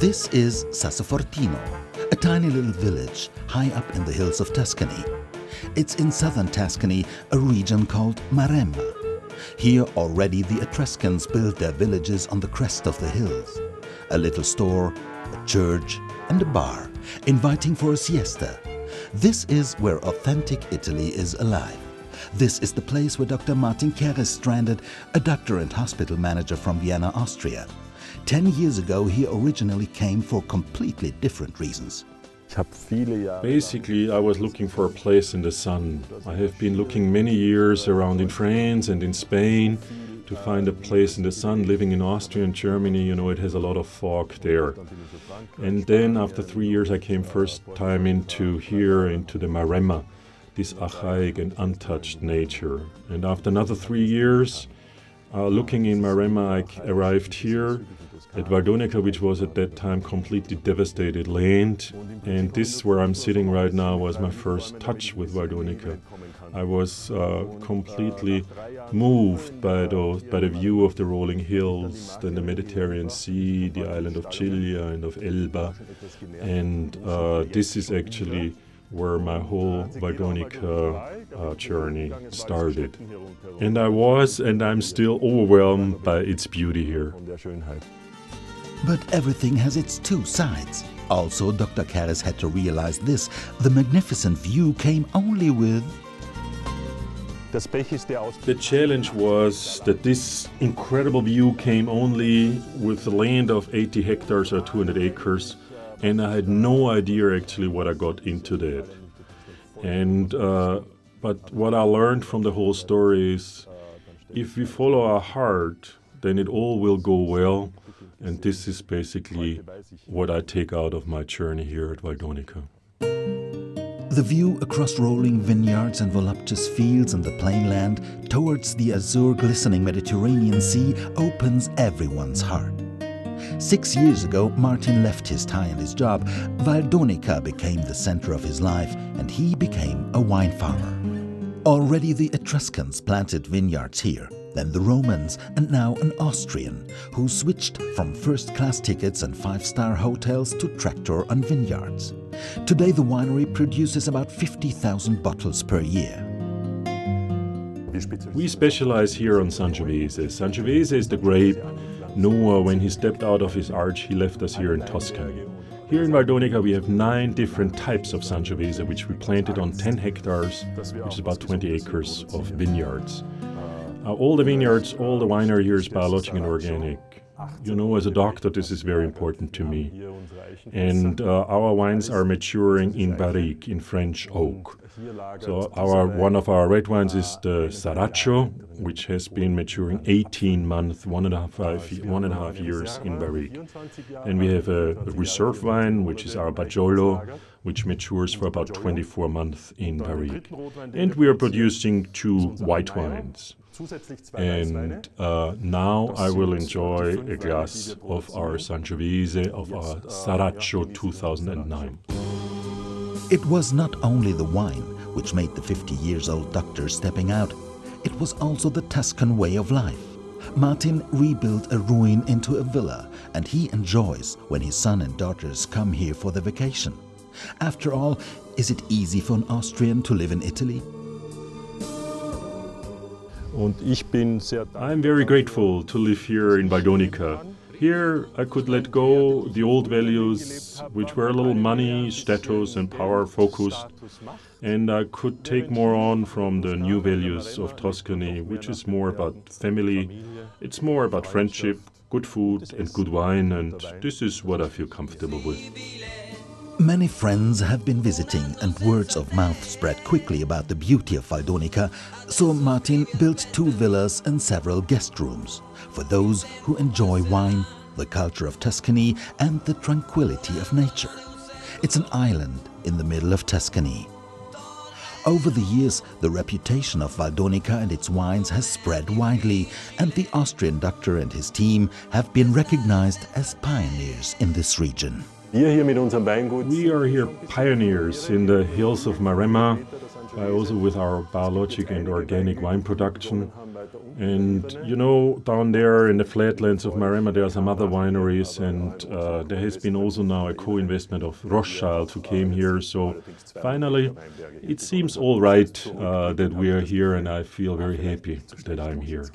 This is Sassofortino, a tiny little village high up in the hills of Tuscany. It's in southern Tuscany, a region called Maremma. Here already the Etruscans built their villages on the crest of the hills. A little store, a church and a bar, inviting for a siesta. This is where authentic Italy is alive. This is the place where Dr. Martin Keres stranded, a doctor and hospital manager from Vienna, Austria. 10 years ago, he originally came for completely different reasons. Basically, I was looking for a place in the sun. I have been looking many years around in France and in Spain to find a place in the sun. Living in Austria and Germany, you know, it has a lot of fog there. And then after 3 years, I came first time into the Maremma, this archaic and untouched nature. And after another 3 years, looking in Maremma, I arrived here at Valdonica, which was at that time completely devastated land. And this, where I'm sitting right now, was my first touch with Valdonica. I was completely moved by the view of the rolling hills, then the Mediterranean Sea, the island of Ciglia and of Elba. And this is actually where my whole Valdonica journey started. And I'm still overwhelmed by its beauty here. But everything has its two sides. Also, Dr. Keres had to realize this: the magnificent view came only with... The challenge was that this incredible view came only with the land of 80 hectares or 200 acres, and I had no idea actually what I got into that. And but what I learned from the whole story is, if we follow our heart, then it all will go well. And this is basically what I take out of my journey here at Valdonica. The view across rolling vineyards and voluptuous fields in the plainland towards the azure glistening Mediterranean Sea opens everyone's heart. 6 years ago, Martin left his tie and his job. Valdonica became the center of his life, and he became a wine farmer. Already the Etruscans planted vineyards here, then the Romans, and now an Austrian, who switched from first-class tickets and five-star hotels to tractor and vineyards. Today the winery produces about 50,000 bottles per year. We specialize here on Sangiovese. Sangiovese is the grape Noah, when he stepped out of his arch, he left us here in Tuscany. Here in Valdonica we have 9 different types of Sangiovese, which we planted on 10 hectares, which is about 20 acres of vineyards. All the vineyards, all the winery here is biological and organic. You know, as a doctor, this is very important to me. And our wines are maturing in barrique, in French oak. So one of our red wines is the Saraccio, which has been maturing 18 months, one and a half years in barrique. And we have a reserve wine, which is our Barolo, which matures for about 24 months in barrique. And we are producing 2 white wines. And now I will enjoy a glass of our Sangiovese, of our Saraccio 2009. It was not only the wine which made the 50-year-old doctor stepping out, it was also the Tuscan way of life. Martin rebuilt a ruin into a villa, and he enjoys when his son and daughters come here for their vacation. After all, is it easy for an Austrian to live in Italy? I'm very grateful to live here in Valdonica. Here I could let go the old values, which were a little money, status and power focused, and I could take more on from the new values of Tuscany, which is more about family, it's more about friendship, good food and good wine, and this is what I feel comfortable with. Many friends have been visiting, and words of mouth spread quickly about the beauty of Valdonica, so Martin built 2 villas and several guest rooms for those who enjoy wine, the culture of Tuscany and the tranquility of nature. It's an island in the middle of Tuscany. Over the years, the reputation of Valdonica and its wines has spread widely, and the Austrian doctor and his team have been recognized as pioneers in this region. We are here pioneers in the hills of Maremma, also with our biologic and organic wine production. And you know, down there in the flatlands of Maremma, there are some other wineries, and there has been also now a co-investment of Rothschild who came here. So finally, it seems all right that we are here, and I feel very happy that I'm here.